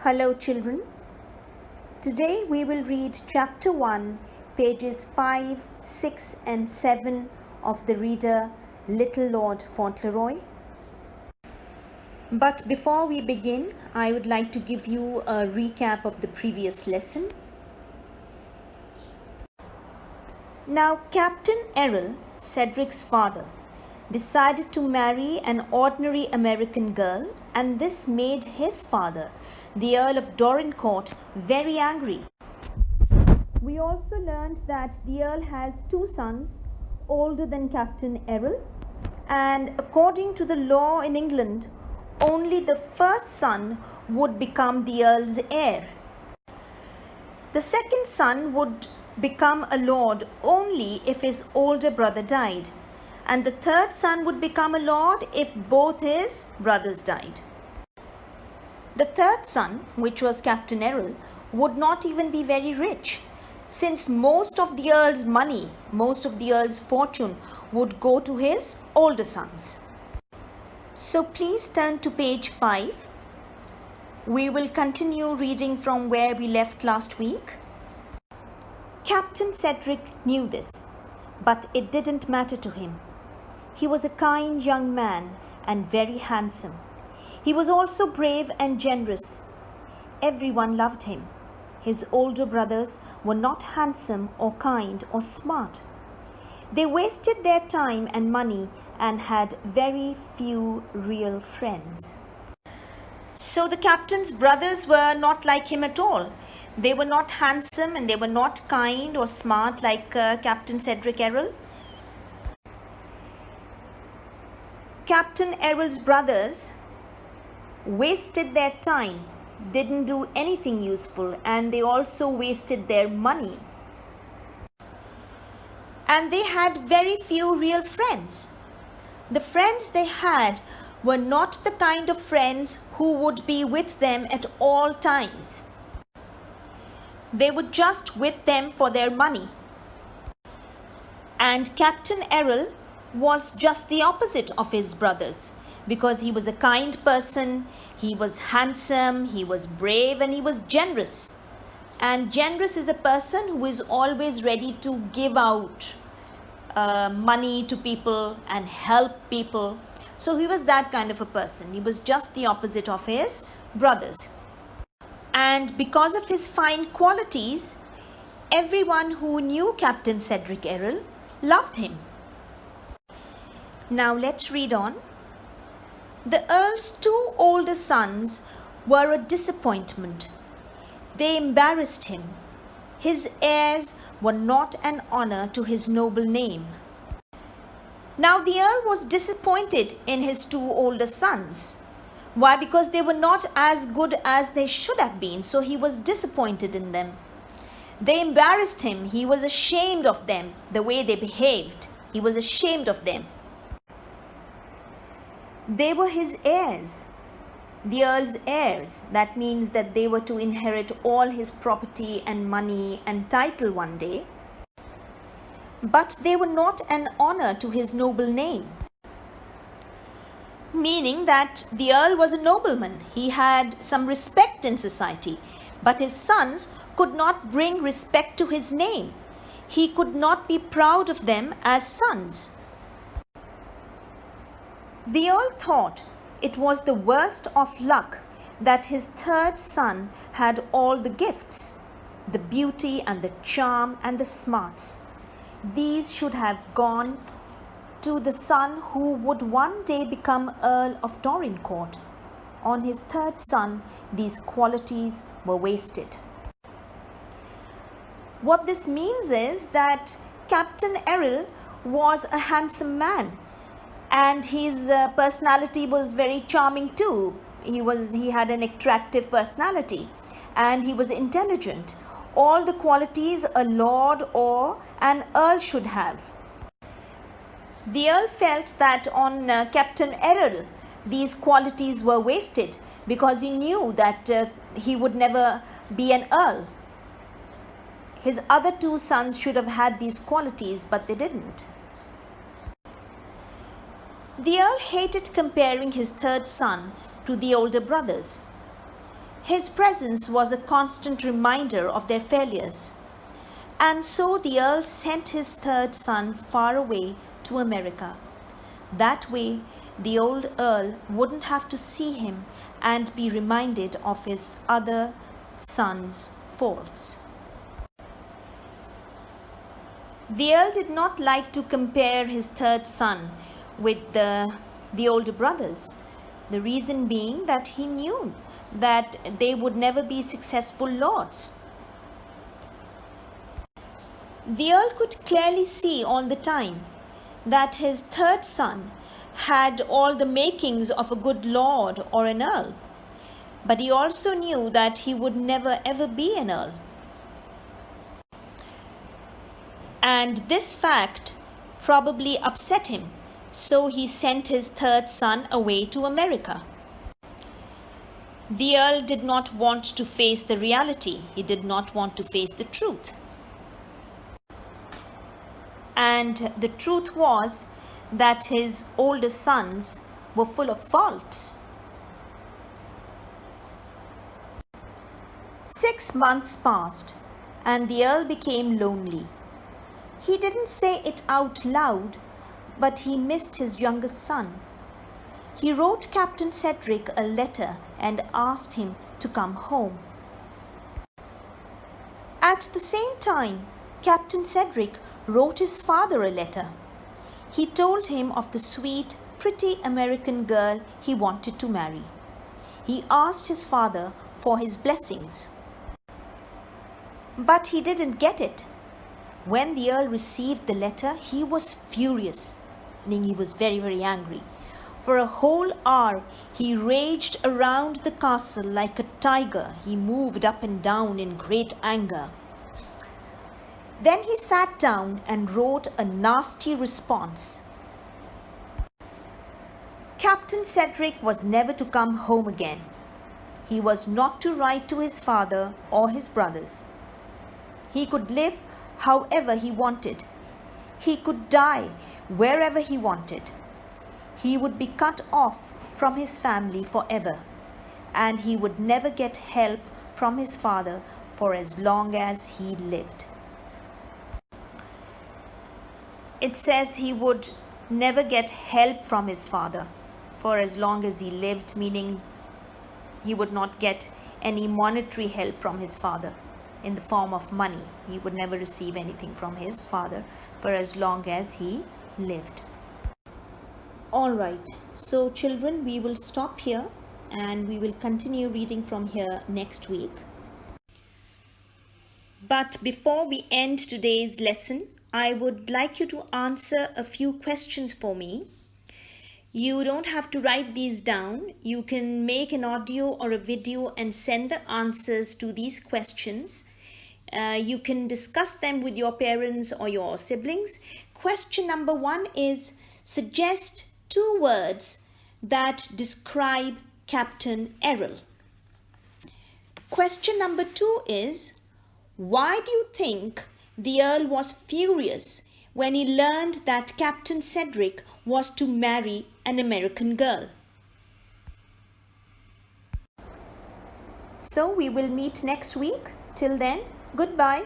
Hello children. Today we will read chapter 1, pages 5, 6 and 7 of the reader Little Lord Fauntleroy. But before we begin, I would like to give you a recap of the previous lesson. Now, Captain Errol, Cedric's father, decided to marry an ordinary American girl, and this made his father, the Earl of Dorincourt, very angry. We also learned that the Earl has two sons older than Captain Errol, and according to the law in England, only the first son would become the Earl's heir. The second son would become a lord only if his older brother died, and the third son would become a lord if both his brothers died. The third son, which was Captain Errol, would not even be very rich, since most of the Earl's money, most of the Earl's fortune would go to his older sons. So please turn to page 5. We will continue reading from where we left last week. Captain Cedric knew this, but it didn't matter to him. He was a kind young man and very handsome. He was also brave and generous. Everyone loved him. His older brothers were not handsome or kind or smart. They wasted their time and money and had very few real friends. So the captain's brothers were not like him at all. They were not handsome and they were not kind or smart like Captain Cedric Errol. Captain Errol's brothers wasted their time, didn't do anything useful, and they also wasted their money. And they had very few real friends. The friends they had were not the kind of friends who would be with them at all times. They were just with them for their money. And Captain Errol was just the opposite of his brothers, because he was a kind person, he was handsome, he was brave, and he was generous. And generous is a person who is always ready to give out money to people and help people. So he was that kind of a person. He was just the opposite of his brothers. And because of his fine qualities, everyone who knew Captain Cedric Errol loved him. Now let's read on. The Earl's two older sons were a disappointment. They embarrassed him. His heirs were not an honor to his noble name. Now the Earl was disappointed in his two older sons. Why? Because they were not as good as they should have been, so he was disappointed in them. They embarrassed him. He was ashamed of them, the way they behaved. He was ashamed of them. They were his heirs, the Earl's heirs. That means that they were to inherit all his property and money and title one day. But they were not an honor to his noble name. Meaning that the Earl was a nobleman. He had some respect in society. But his sons could not bring respect to his name. He could not be proud of them as sons. The Earl thought it was the worst of luck that his third son had all the gifts, the beauty and the charm and the smarts. These should have gone to the son who would one day become Earl of Dorincourt. On his third son, these qualities were wasted. What this means is that Captain Errol was a handsome man, and his personality was very charming too. He had an attractive personality, and he was intelligent. All the qualities a lord or an earl should have. The Earl felt that on Captain Errol, these qualities were wasted because he knew that he would never be an earl. His other two sons should have had these qualities, but they didn't. The Earl hated comparing his third son to the older brothers. His presence was a constant reminder of their failures. And so the Earl sent his third son far away to America. That way, the old Earl wouldn't have to see him and be reminded of his other son's faults. The Earl did not like to compare his third son with the older brothers. The reason being that he knew that they would never be successful lords. The Earl could clearly see all the time that his third son had all the makings of a good lord or an earl, but he also knew that he would never ever be an earl. And this fact probably upset him, so he sent his third son away to America. The Earl did not want to face the reality. He did not want to face the truth. And the truth was that his older sons were full of faults. 6 months passed, and the Earl became lonely. He didn't say it out loud, but he missed his youngest son. He wrote Captain Cedric a letter and asked him to come home. At the same time, Captain Cedric wrote his father a letter. He told him of the sweet, pretty American girl he wanted to marry. He asked his father for his blessings. But he didn't get it. When the Earl received the letter, he was furious, meaning he was very, very angry. For a whole hour, he raged around the castle like a tiger. He moved up and down in great anger. Then he sat down and wrote a nasty response. Captain Cedric was never to come home again. He was not to write to his father or his brothers. He could live however he wanted. He could die wherever he wanted. He would be cut off from his family forever, and he would never get help from his father for as long as he lived. It says he would never get help from his father for as long as he lived, meaning he would not get any monetary help from his father in the form of money. He would never receive anything from his father for as long as he lived. All right, so children, we will stop here and we will continue reading from here next week. But before we end today's lesson, I would like you to answer a few questions for me. You don't have to write these down. You can make an audio or a video and send the answers to these questions. You can discuss them with your parents or your siblings. Question number 1 is, suggest 2 words that describe Captain Errol. Question number 2 is, why do you think the Earl was furious when he learned that Captain Cedric was to marry an American girl? So we will meet next week. Till then, goodbye.